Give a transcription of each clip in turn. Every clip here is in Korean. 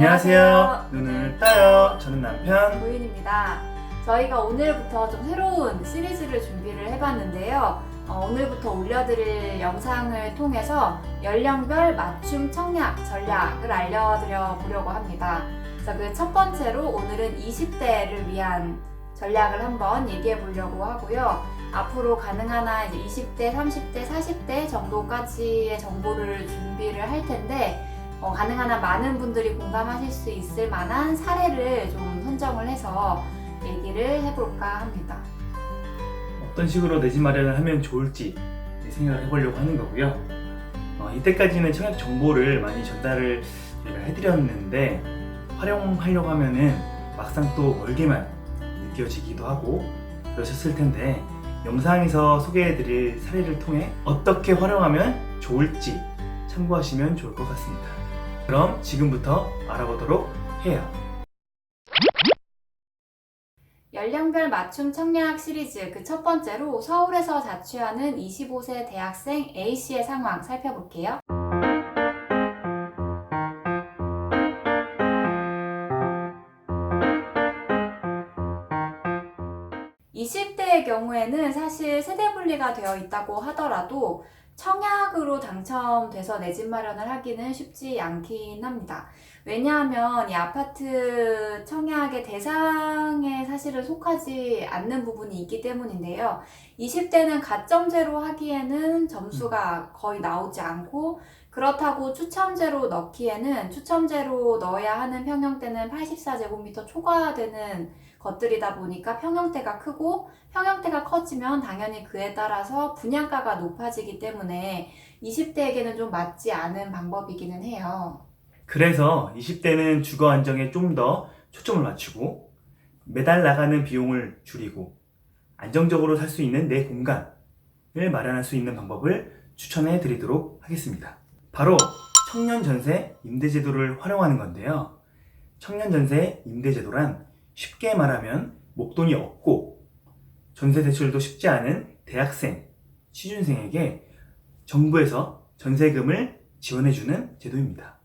안녕하세요. 눈을 떠요. 저는 남편 고윤입니다. 저희가 오늘부터 좀 새로운 시리즈를 준비를 해봤는데요. 오늘부터 올려드릴 영상을 통해서 연령별 맞춤 청약 전략을 알려드려 보려고 합니다. 그래서 그 첫 번째로 오늘은 20대를 위한 전략을 한번 얘기해 보려고 하고요. 앞으로 가능한 한 20대, 30대, 40대 정도까지의 정보를 준비를 할 텐데 가능한 한 많은 분들이 공감하실 수 있을 만한 사례를 좀 선정을 해서 얘기를 해볼까 합니다. 어떤 식으로 내 집 마련을 하면 좋을지 생각을 해보려고 하는 거고요. 이때까지는 청약 정보를 많이 전달을 저희가 해드렸는데 활용하려고 하면은 막상 또 멀게만 느껴지기도 하고 그러셨을 텐데 영상에서 소개해드릴 사례를 통해 어떻게 활용하면 좋을지 참고하시면 좋을 것 같습니다. 그럼 지금부터 알아보도록 해요. 연령별 맞춤 청약 시리즈 그 첫 번째로 서울에서 자취하는 25세 대학생 A씨의 상황 살펴볼게요. 20대의 경우에는 사실 세대 분리가 되어 있다고 하더라도 청약으로 당첨돼서 내 집 마련을 하기는 쉽지 않긴 합니다. 왜냐하면 이 아파트 청약의 대상에 사실은 속하지 않는 부분이 있기 때문인데요. 20대는 가점제로 하기에는 점수가 거의 나오지 않고 그렇다고 추첨제로 넣기에는 추첨제로 넣어야 하는 평형대는 84제곱미터 초과되는 것들이다 보니까 평형대가 크고 평형대가 커지면 당연히 그에 따라서 분양가가 높아지기 때문에 20대에게는 좀 맞지 않은 방법이기는 해요. 그래서 20대는 주거 안정에 좀 더 초점을 맞추고 매달 나가는 비용을 줄이고 안정적으로 살 수 있는 내 공간을 마련할 수 있는 방법을 추천해 드리도록 하겠습니다. 바로 청년전세 임대제도를 활용하는 건데요. 청년전세 임대제도란 쉽게 말하면 목돈이 없고 전세 대출도 쉽지 않은 대학생, 취준생에게 정부에서 전세금을 지원해주는 제도입니다.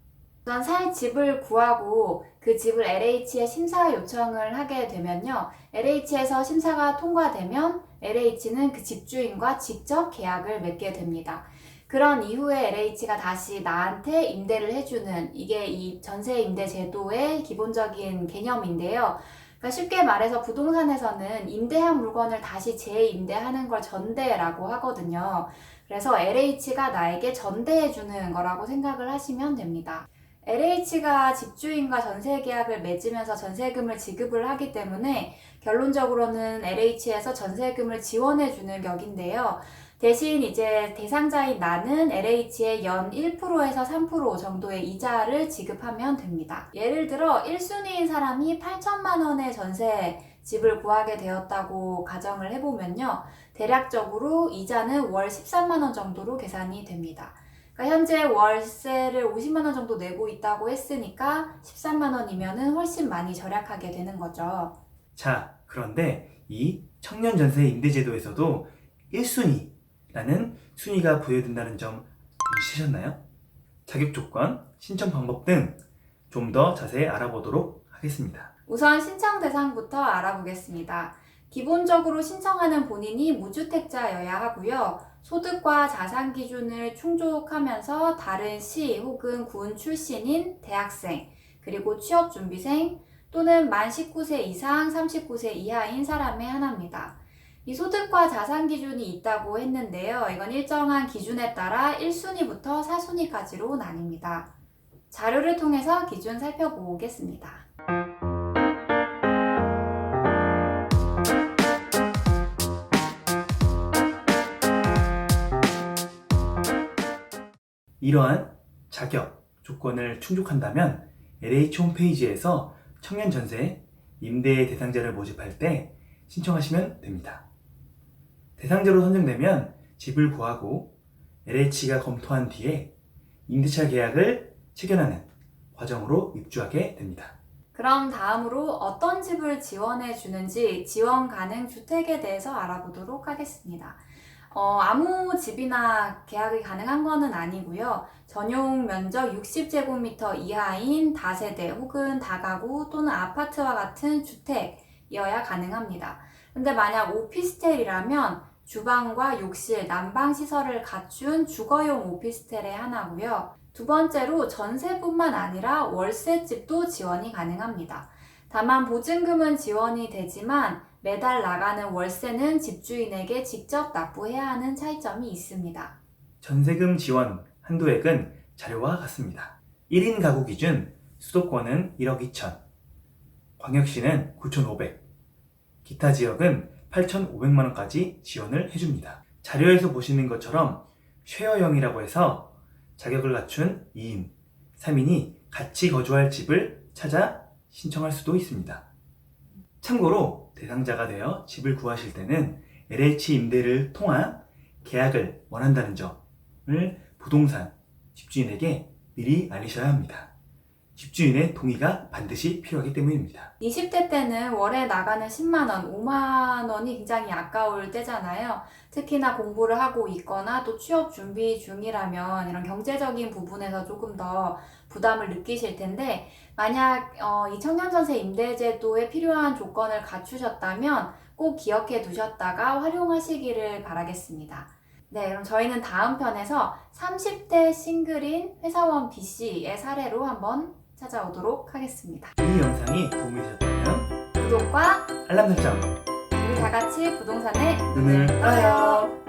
우선 살 집을 구하고 그 집을 LH에 심사 요청을 하게 되면요. LH에서 심사가 통과되면 LH는 그 집주인과 직접 계약을 맺게 됩니다. 그런 이후에 LH가 다시 나한테 임대를 해주는 이게 이 전세 임대 제도의 기본적인 개념인데요. 그러니까 쉽게 말해서 부동산에서는 임대한 물건을 다시 재임대하는 걸 전대라고 하거든요. 그래서 LH가 나에게 전대해주는 거라고 생각을 하시면 됩니다. LH가 집주인과 전세 계약을 맺으면서 전세금을 지급을 하기 때문에 결론적으로는 LH에서 전세금을 지원해주는 격인데요. 대신 이제 대상자인 나는 LH에 연 1%에서 3% 정도의 이자를 지급하면 됩니다. 예를 들어 1순위인 사람이 8천만 원의 전세 집을 구하게 되었다고 가정을 해보면요. 대략적으로 이자는 월 13만 원 정도로 계산이 됩니다. 그러니까 현재 월세를 50만 원 정도 내고 있다고 했으니까 13만 원이면은 훨씬 많이 절약하게 되는 거죠. 자, 그런데 이 청년전세 임대제도에서도 1순위라는 순위가 부여된다는 점 눈치채셨나요? 자격 조건, 신청 방법 등 좀 더 자세히 알아보도록 하겠습니다. 우선 신청 대상부터 알아보겠습니다. 기본적으로 신청하는 본인이 무주택자여야 하고요. 소득과 자산 기준을 충족하면서 다른 시 혹은 군 출신인 대학생, 그리고 취업준비생 또는 만 19세 이상 39세 이하인 사람의 하나입니다. 이 소득과 자산 기준이 있다고 했는데요. 이건 일정한 기준에 따라 1순위부터 4순위까지로 나뉩니다. 자료를 통해서 기준 살펴보겠습니다. 이러한 자격 조건을 충족한다면 LH 홈페이지에서 청년전세 임대 대상자를 모집할 때 신청하시면 됩니다. 대상자로 선정되면 집을 구하고 LH가 검토한 뒤에 임대차 계약을 체결하는 과정으로 입주하게 됩니다. 그럼 다음으로 어떤 집을 지원해 주는지 지원 가능 주택에 대해서 알아보도록 하겠습니다. 아무 집이나 계약이 가능한 거는 아니고요. 전용 면적 60제곱미터 이하인 다세대 혹은 다가구 또는 아파트와 같은 주택이어야 가능합니다. 근데 만약 오피스텔이라면 주방과 욕실, 난방 시설을 갖춘 주거용 오피스텔에 하나고요. 두 번째로 전세뿐만 아니라 월세집도 지원이 가능합니다. 다만 보증금은 지원이 되지만 매달 나가는 월세는 집주인에게 직접 납부해야 하는 차이점이 있습니다. 전세금 지원 한도액은 자료와 같습니다. 1인 가구 기준 수도권은 1억 2천, 광역시는 9,500, 기타 지역은 8,500만 원까지 지원을 해줍니다. 자료에서 보시는 것처럼 쉐어형이라고 해서 자격을 갖춘 2인, 3인이 같이 거주할 집을 찾아 신청할 수도 있습니다. 참고로 대상자가 되어 집을 구하실 때는 LH 임대를 통한 계약을 원한다는 점을 부동산 집주인에게 미리 알리셔야 합니다. 집주인의 동의가 반드시 필요하기 때문입니다. 20대 때는 월에 나가는 10만원, 5만원이 굉장히 아까울 때잖아요. 특히나 공부를 하고 있거나 또 취업 준비 중이라면 이런 경제적인 부분에서 조금 더 부담을 느끼실 텐데, 만약 이 청년전세 임대제도에 필요한 조건을 갖추셨다면 꼭 기억해 두셨다가 활용하시기를 바라겠습니다. 네, 그럼 저희는 다음 편에서 30대 싱글인 회사원 B씨의 사례로 한번 찾아오도록 하겠습니다. 이 영상이 도움이 되셨다면 구독과 알람 설정 우리 다 같이 부동산에 눈을 떠요.